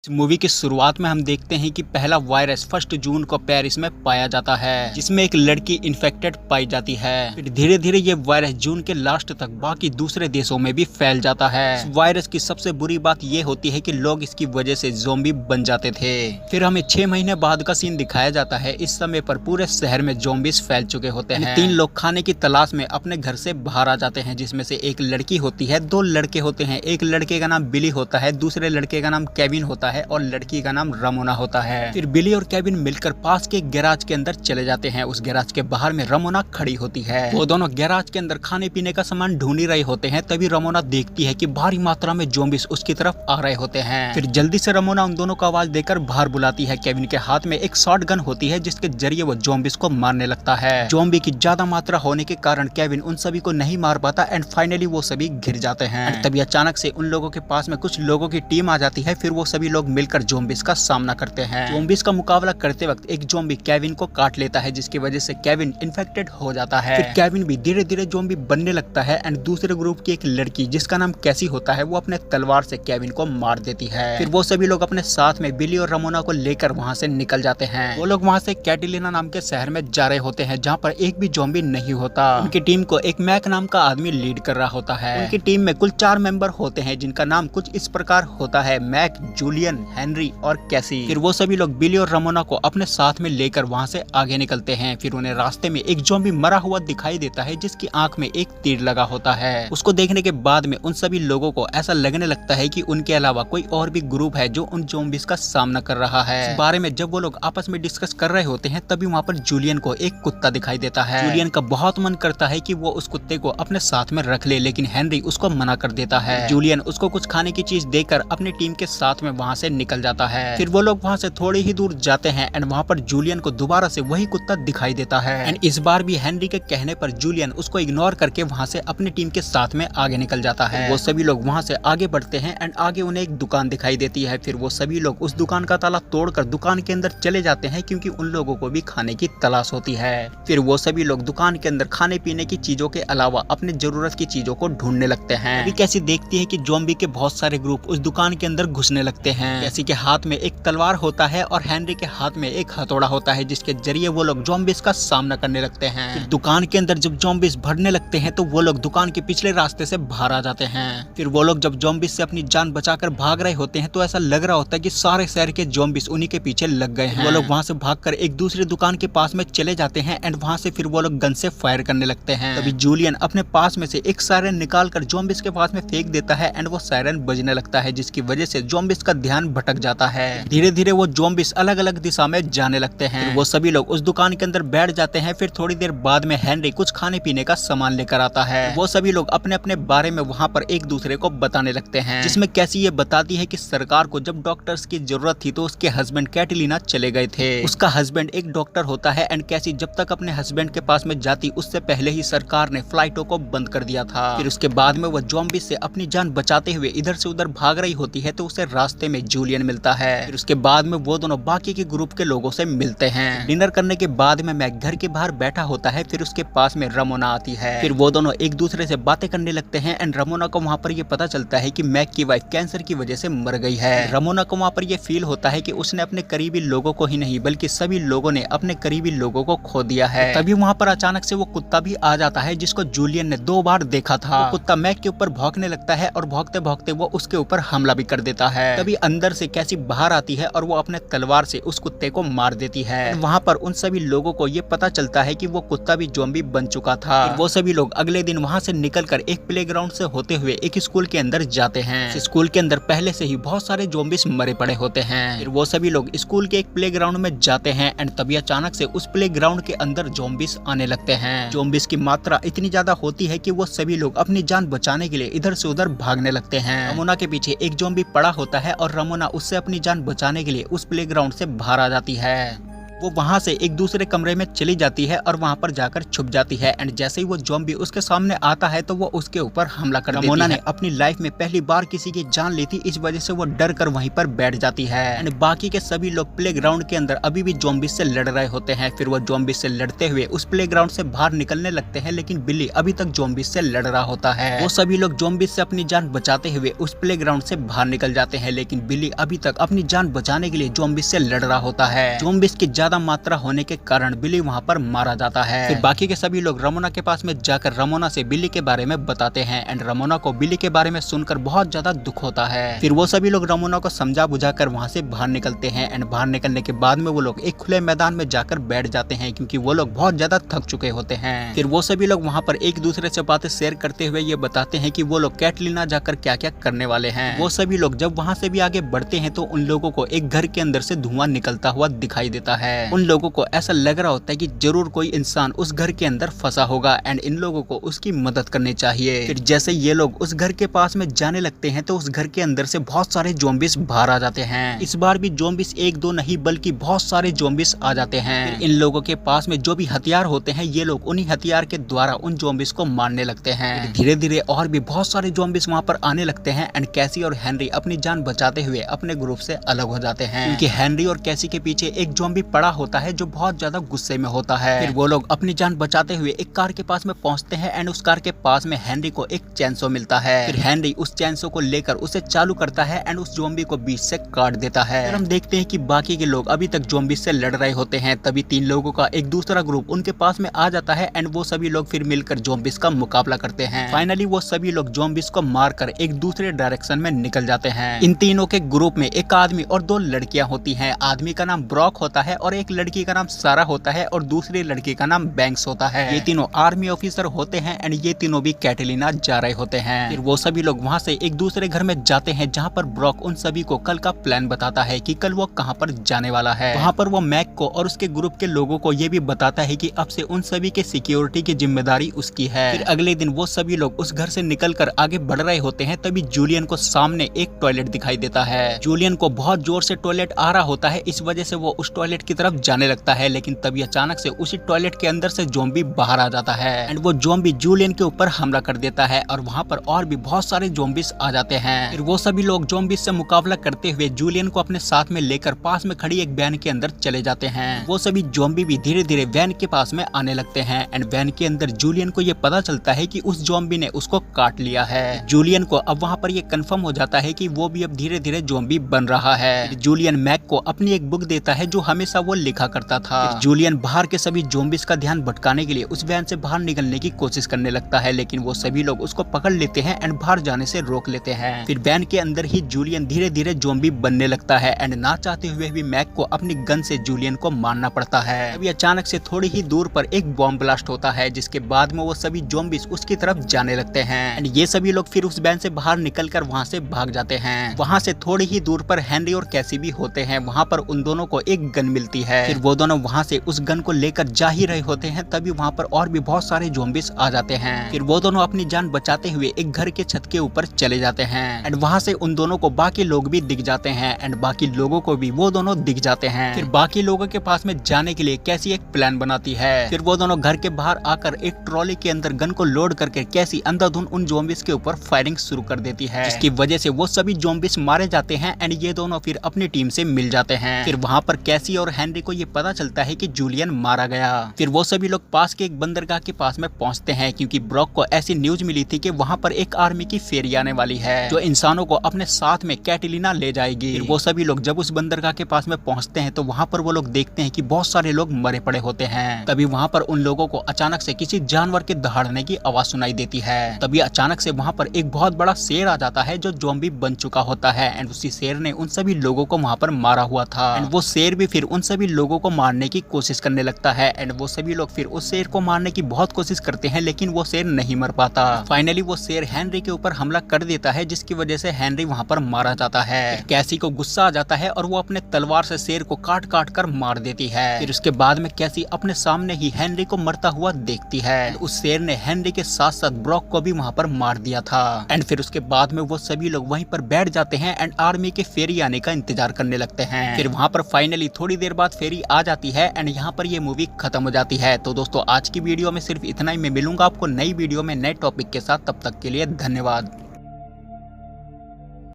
इस मूवी की शुरुआत में हम देखते हैं कि पहला वायरस 1 जून को पेरिस में पाया जाता है, जिसमें एक लड़की इन्फेक्टेड पाई जाती है। फिर धीरे धीरे ये वायरस जून के लास्ट तक बाकी दूसरे देशों में भी फैल जाता है। इस वायरस की सबसे बुरी बात ये होती है कि लोग इसकी वजह से ज़ोंबी बन जाते थे। फिर हमें 6 महीने बाद का सीन दिखाया जाता है। इस समय पर पूरे शहर में ज़ोंबीज फैल चुके होते हैं। 3 लोग खाने की तलाश में अपने घर से बाहर आ जाते हैं, जिसमें से एक लड़की होती है, 2 लड़के होते हैं। एक लड़के का नाम बिली होता है, दूसरे लड़के का नाम केविन होता है और लड़की का नाम रमोना होता है। फिर बिली और केविन मिलकर पास के गैराज के अंदर चले जाते हैं। उस गैराज के बाहर में रमोना खड़ी होती है। वो दोनों गैराज के अंदर खाने पीने का सामान ढूंढ ही रहे होते हैं। तभी रमोना देखती है कि भारी मात्रा में ज़ोंबीज उसकी तरफ आ रहे होते हैं। फिर जल्दी से रमोना उन दोनों को आवाज देकर बाहर बुलाती है। केविन के हाथ में एक शॉटगन होती है, जिसके जरिए वो ज़ोंबीज को मारने लगता है। ज़ोंबी की ज्यादा मात्रा होने के कारण केविन उन सभी को नहीं मार पाता एंड फाइनली वो सभी घिर जाते हैं। तभी अचानक से उन लोगों के पास में कुछ लोगों की टीम आ जाती है। फिर वो सभी लोग मिलकर ज़ोंबीज का सामना करते हैं। ज़ोंबीज का मुकाबला करते वक्त एक ज़ोंबी केविन को काट लेता है, जिसकी वजह से केविन इन्फेक्टेड हो जाता है। फिर केविन भी धीरे धीरे ज़ोंबी बनने लगता है एंड दूसरे ग्रुप की एक लड़की जिसका नाम कैसी होता है, वो अपने तलवार से केविन को मार देती है। फिर वो सभी लोग अपने साथ में बिली और रमोना को लेकर वहाँ से निकल जाते हैं। वो लोग वहाँ से कैटिलिना नाम के शहर में जा रहे होते हैं, जहाँ पर एक भी ज़ोंबी नहीं होता। उनकी टीम को एक मैक नाम का आदमी लीड कर रहा होता है। उनकी टीम में कुल 4 मेंबर होते हैं, जिनका नाम कुछ इस प्रकार होता है: मैक, जूलियन, हेनरी और कैसी। फिर वो सभी लोग बिली और रमोना को अपने साथ में लेकर वहाँ से आगे निकलते हैं। फिर उन्हें रास्ते में एक ज़ोंबी मरा हुआ दिखाई देता है, जिसकी आंख में एक तीर लगा होता है। उसको देखने के बाद में उन सभी लोगों को ऐसा लगने लगता है कि उनके अलावा कोई और भी ग्रुप है जो उन ज़ोंबीज का सामना कर रहा है। इस बारे में जब वो लोग आपस में डिस्कस कर रहे होते हैं, तभी वहाँ पर जूलियन को एक कुत्ता दिखाई देता है। जूलियन का बहुत मन करता है कि वो उस कुत्ते को अपने साथ में रख ले, लेकिन हेनरी उसको मना कर देता है। जूलियन उसको कुछ खाने की चीज देकर अपनी टीम के साथ में वहाँ से निकल जाता है। फिर वो लोग वहाँ से थोड़ी ही दूर जाते हैं एंड वहाँ पर जूलियन को दोबारा से वही कुत्ता दिखाई देता है। एंड इस बार भी हेनरी के कहने पर जूलियन उसको इग्नोर करके वहाँ से अपनी टीम के साथ में आगे निकल जाता है। वो सभी लोग वहाँ से आगे बढ़ते हैं एंड आगे उन्हें एक दुकान दिखाई देती है। फिर वो सभी लोग उस दुकान का ताला तोड़कर दुकान के अंदर चले जाते हैं, क्योंकि उन लोगों को भी खाने की तलाश होती है। फिर वो सभी लोग दुकान के अंदर खाने पीने की चीजों के अलावा अपने जरूरत की चीजों को ढूंढने लगते हैं। अभी कैसी देखती है कि ज़ोंबी के बहुत सारे ग्रुप उस दुकान के अंदर घुसने लगते हैं। कैसी के हाथ में एक तलवार होता है और हेनरी के हाथ में एक हथौड़ा होता है, जिसके जरिए वो लोग ज़ोंबीज का सामना करने लगते हैं। फिर दुकान के अंदर जब ज़ोंबीज भरने लगते हैं, तो वो लोग दुकान के पिछले रास्ते से बाहर आ जाते हैं। फिर वो लोग जब ज़ोंबीज से अपनी जान बचाकर भाग रहे होते हैं, तो ऐसा लग रहा होता है कि सारे शहर के ज़ोंबीज उन्हीं के पीछे लग गए हैं। वो लोग वहाँ से भागकर एक दूसरी दुकान के पास में चले जाते हैं एंड वहाँ से फिर वो लोग गन से फायर करने लगते हैं। तभी जूलियन अपने पास में से एक सायरन निकाल कर ज़ोंबीज के पास में फेंक देता है एंड वो सायरन बजने लगता है, जिसकी वजह से ज़ोंबीज का ध्यान भटक जाता है। धीरे धीरे वो ज़ोंबीज अलग अलग दिशा में जाने लगते हैं। वो सभी लोग उस दुकान के अंदर बैठ जाते हैं। फिर थोड़ी देर बाद में हेनरी कुछ खाने पीने का सामान लेकर आता है। वो सभी लोग अपने अपने बारे में वहाँ पर एक दूसरे को बताने लगते हैं, जिसमें कैसी ये बताती है कि सरकार को जब डॉक्टर्स की जरूरत थी, तो उसके हस्बैंड कैटिलिना चले गए थे। उसका हस्बैंड एक डॉक्टर होता है एंड कैसी जब तक अपने हस्बैंड के पास में जाती, उससे पहले ही सरकार ने फ्लाइटों को बंद कर दिया था। फिर उसके बाद में वो ज़ोंबी से अपनी जान बचाते हुए इधर से उधर भाग रही होती है, तो उसे रास्ते में जूलियन मिलता है। फिर उसके बाद में वो दोनों बाकी के ग्रुप के लोगों से मिलते हैं। डिनर करने के बाद में मैक घर के बाहर बैठा होता है। फिर उसके पास में रमोना आती है। फिर वो दोनों एक दूसरे से बातें करने लगते हैं एंड रमोना को वहाँ पर ये पता चलता है कि मैक की वाइफ कैंसर की वजह से मर गई है। रमोना को वहाँ पर ये फील होता है कि उसने अपने करीबी लोगों को ही नहीं, बल्कि सभी लोगों ने अपने करीबी लोगों को खो दिया है। तभी वहाँ पर अचानक से वो कुत्ता भी आ जाता है, जिसको जूलियन ने 2 बार देखा था। वो कुत्ता मैक के ऊपर भौंकने लगता है और भौंकते भौंकते वो उसके ऊपर हमला भी कर देता है। तभी अंदर से कैसी बाहर आती है और वो अपने तलवार से उस कुत्ते को मार देती है। वहाँ पर उन सभी लोगों को ये पता चलता है कि वो कुत्ता भी ज़ोंबी बन चुका था। वो सभी लोग अगले दिन वहाँ से निकलकर एक प्लेग्राउंड से होते हुए एक स्कूल के अंदर जाते हैं। स्कूल के अंदर पहले से ही बहुत सारे ज़ोंबीज मरे पड़े होते हैं। फिर वो सभी लोग स्कूल के एक प्लेग्राउंड में जाते हैं एंड तभी अचानक से उस प्लेग्राउंड के अंदर ज़ोंबीज आने लगते हैं। ज़ोंबीज की मात्रा इतनी ज्यादा होती है कि वो सभी लोग अपनी जान बचाने के लिए इधर से उधर भागने लगते हैं। रमोना के पीछे एक ज़ोंबी पड़ा होता है और रमोना उससे अपनी जान बचाने के लिए उस प्लेग्राउंड से बाहर आ जाती है। वो वहाँ से एक दूसरे कमरे में चली जाती है और वहाँ पर जाकर छुप जाती है। एंड जैसे ही वो ज़ॉम्बी उसके सामने आता है तो वो उसके ऊपर हमला कर देती है। रमोना ने अपनी लाइफ में पहली बार किसी की जान ली थी, इस वजह से वो डर कर वहीं पर बैठ जाती है। एंड बाकी के सभी लोग प्लेग्राउंड के अंदर अभी भी ज़ॉम्बी से लड़ रहे होते हैं। फिर वो ज़ॉम्बी से लड़ते हुए उस प्लेग्राउंड से बाहर निकलने लगते हैं, लेकिन बिल्ली अभी तक ज़ॉम्बी से लड़ रहा होता है। वो सभी लोग ज़ॉम्बी से अपनी जान बचाते हुए उस प्लेग्राउंड से बाहर निकल जाते हैं, लेकिन बिल्ली अभी तक अपनी जान बचाने के लिए ज़ॉम्बी से लड़ रहा होता है। ज़ॉम्बीज़ की ज्यादा मात्रा होने के कारण बिल्ली वहाँ पर मारा जाता है। फिर बाकी के सभी लोग रमोना के पास में जाकर रमोना से बिल्ली के बारे में बताते हैं। एंड रमोना को बिल्ली के बारे में सुनकर बहुत ज्यादा दुख होता है। फिर वो सभी लोग रमोना को समझा बुझाकर वहाँ से बाहर निकलते हैं। एंड बाहर निकलने के बाद में वो लोग एक खुले मैदान में जाकर बैठ जाते हैं, क्योंकि वो लोग बहुत ज्यादा थक चुके होते हैं। फिर वो सभी लोग वहाँ पर एक दूसरे से बातें शेयर करते हुए ये बताते हैं कि वो लोग कैटलीना जाकर क्या क्या करने वाले हैं। वो सभी लोग जब वहाँ से भी आगे बढ़ते हैं तो उन लोगों को एक घर के अंदर से धुआं निकलता हुआ दिखाई देता है। उन लोगों को ऐसा लग रहा होता है कि जरूर कोई इंसान उस घर के अंदर फंसा होगा एंड इन लोगों को उसकी मदद करनी चाहिए। फिर जैसे ये लोग उस घर के पास में जाने लगते हैं तो उस घर के अंदर से बहुत सारे ज़ॉम्बीज़ बाहर आ जाते हैं। इस बार भी ज़ॉम्बीज़ एक दो नहीं बल्कि बहुत सारे ज़ॉम्बीज़ आ जाते हैं। फिर इन लोगों के पास में जो भी हथियार होते हैं ये लोग उन्हीं हथियार के द्वारा उन ज़ॉम्बीज़ को मारने लगते हैं। धीरे धीरे और भी बहुत सारे ज़ॉम्बीज़ वहाँ पर आने लगते हैं एंड कैसी और हेनरी अपनी जान बचाते हुए अपने ग्रुप से अलग हो जाते हैं, क्योंकि हेनरी और कैसी के पीछे एक ज़ॉम्बी पड़ा होता है जो बहुत ज्यादा गुस्से में होता है। फिर वो लोग अपनी जान बचाते हुए एक कार के पास में पहुंचते हैं एंड उस कार के पास में हेनरी को एक चैनसो मिलता है। फिर हेनरी उस चैनसो को लेकर उसे चालू करता है एंड उस ज़ॉम्बी को बीच से काट देता है। फिर हम देखते हैं कि बाकी के लोग अभी तक ज़ॉम्बी से लड़ रहे होते हैं, तभी 3 लोगों का एक दूसरा ग्रुप उनके पास में आ जाता है एंड वो सभी लोग फिर मिलकर ज़ॉम्बीज़ का मुकाबला करते हैं। फाइनली वो सभी लोग ज़ॉम्बीज़ को मारकर एक दूसरे डायरेक्शन में निकल जाते हैं। इन तीनों के ग्रुप में एक आदमी और 2 लड़कियां होती हैं। आदमी का नाम ब्रॉक होता है और एक लड़की का नाम सारा होता है और दूसरी लड़की का नाम बैंक्स होता है। ये तीनों आर्मी ऑफिसर होते हैं एंड ये तीनों भी कैटलीना जा रहे होते हैं। फिर वो सभी लोग वहाँ से एक दूसरे घर में जाते हैं, जहाँ पर ब्रॉक उन सभी को कल का प्लान बताता है कि कल वो कहाँ पर जाने वाला है। वहाँ पर वो मैक को और उसके ग्रुप के लोगों को ये भी बताता है कि अब से उन सभी के सिक्योरिटी की जिम्मेदारी उसकी है। फिर अगले दिन वो सभी लोग उस घर से निकलकर आगे बढ़ रहे होते हैं, तभी जूलियन को सामने एक टॉयलेट दिखाई देता है। जूलियन को बहुत जोर से टॉयलेट आ रहा होता है, इस वजह से वो उस टॉयलेट की तरफ जाने लगता है, लेकिन तभी अचानक से उसी टॉयलेट के अंदर से ज़ॉम्बी बाहर आ जाता है एंड वो ज़ॉम्बी जूलियन के ऊपर हमला कर देता है और वहाँ पर और भी बहुत सारे ज़ॉम्बीज़ आ जाते हैं। फिर वो सभी लोग ज़ॉम्बीज़ से मुकाबला करते हुए जूलियन को अपने साथ में लेकर पास में खड़ी एक वैन के अंदर चले जाते हैं। वो सभी ज़ॉम्बी भी धीरे धीरे वैन के पास में आने लगते हैं एंड वैन के अंदर जूलियन को ये पता चलता है कि उस ज़ॉम्बी ने उसको काट लिया है। जूलियन को अब वहाँ पर ये कंफर्म हो जाता है कि वो भी अब धीरे धीरे ज़ॉम्बी बन रहा है। जूलियन मैक को अपनी एक बुक देता है जो हमेशा वो लिखा करता था। जूलियन बाहर के सभी ज़ॉम्बीज़ का ध्यान भटकाने के लिए उस वैन से बाहर निकलने की कोशिश करने लगता है, लेकिन वो सभी लोग उसको पकड़ लेते हैं एंड बाहर जाने से रोक लेते हैं। फिर वैन के अंदर ही जूलियन धीरे धीरे ज़ॉम्बी बनने लगता है एंड ना चाहते हुए भी मैक को अपनी गन से जूलियन को मारना पड़ता है। अभी अचानक से थोड़ी ही दूर पर एक बॉम्ब ब्लास्ट होता है, जिसके बाद में वो सभी ज़ॉम्बीज़ उसकी तरफ जाने लगते हैं एंड ये सभी लोग फिर उस वैन से बाहर निकलकर वहाँ से भाग जाते हैं। वहाँ से थोड़ी ही दूर पर हेनरी और कैसी भी होते हैं, वहाँ पर उन दोनों को एक गन मिलती है। फिर वो दोनों वहाँ से उस गन को लेकर जा ही रहे होते हैं, तभी वहाँ पर और भी बहुत सारे ज़ॉम्बीज़ आ जाते हैं। फिर वो दोनों अपनी जान बचाते हुए एक घर के छत के ऊपर चले जाते हैं एंड वहाँ से उन दोनों को बाकी लोग भी दिख जाते हैं एंड बाकी लोगों को भी वो दोनों दिख जाते हैं। फिर बाकी लोगों के पास में जाने के लिए कैसी एक प्लान बनाती है। फिर वो दोनों घर के बाहर आकर एक ट्रॉली के अंदर गन को लोड करके कैसी अंधाधुंध उन ज़ॉम्बीज़ के ऊपर फायरिंग शुरू कर देती है, जिसकी वजह से वो सभी ज़ॉम्बीज़ मारे जाते हैं एंड ये दोनों फिर अपनी टीम से मिल जाते हैं। फिर वहाँ पर कैसी और हेनरी को ये पता चलता है कि जूलियन मारा गया। फिर वो सभी लोग पास के एक बंदरगाह के पास में पहुँचते हैं, क्योंकि ब्रॉक को ऐसी न्यूज मिली थी कि वहाँ पर एक आर्मी की फेरी आने वाली है जो इंसानों को अपने साथ में कैटलीना ले जाएगी। फिर वो सभी लोग जब उस बंदरगाह के पास में पहुँचते हैं तो वहाँ पर वो लोग देखते हैं कि बहुत सारे लोग मरे पड़े होते हैं। तभी वहाँ पर उन लोगों को अचानक से किसी जानवर के दहाड़ने की आवाज सुनाई देती है। तभी अचानक से वहाँ पर एक बहुत बड़ा शेर आ जाता है जो ज़ॉम्बी बन चुका होता है एंड उसी शेर ने उन सभी लोगों को वहाँ पर मारा हुआ था एंड वो शेर भी फिर उन सभी लोगों को मारने की कोशिश करने लगता है एंड वो सभी लोग फिर उस शेर को मारने की बहुत कोशिश करते हैं, लेकिन वो शेर नहीं मर पाता। फाइनली वो शेर हेनरी के ऊपर हमला कर देता है, जिसकी वजह से हेनरी वहाँ पर मारा जाता है। कैसी को गुस्सा आ जाता है और वो अपने तलवार से शेर को काट काट कर मार देती है। फिर उसके बाद में कैसी अपने सामने ही हेनरी को मरता हुआ देखती है। उस शेर ने हेनरी के साथ साथ ब्रॉक को भी वहाँ पर मार दिया था एंड फिर उसके बाद में वो सभी लोग वहीं पर बैठ जाते हैं एंड आर्मी के फेरी आने का इंतजार करने लगते हैं। फिर वहाँ पर फाइनली थोड़ी देर बाद बाद फेरी आ जाती है एंड यहाँ पर ये मूवी खत्म हो जाती है। तो दोस्तों आज की वीडियो में सिर्फ इतना ही, मैं मिलूंगा आपको नई वीडियो में नए टॉपिक के साथ, तब तक के लिए धन्यवाद।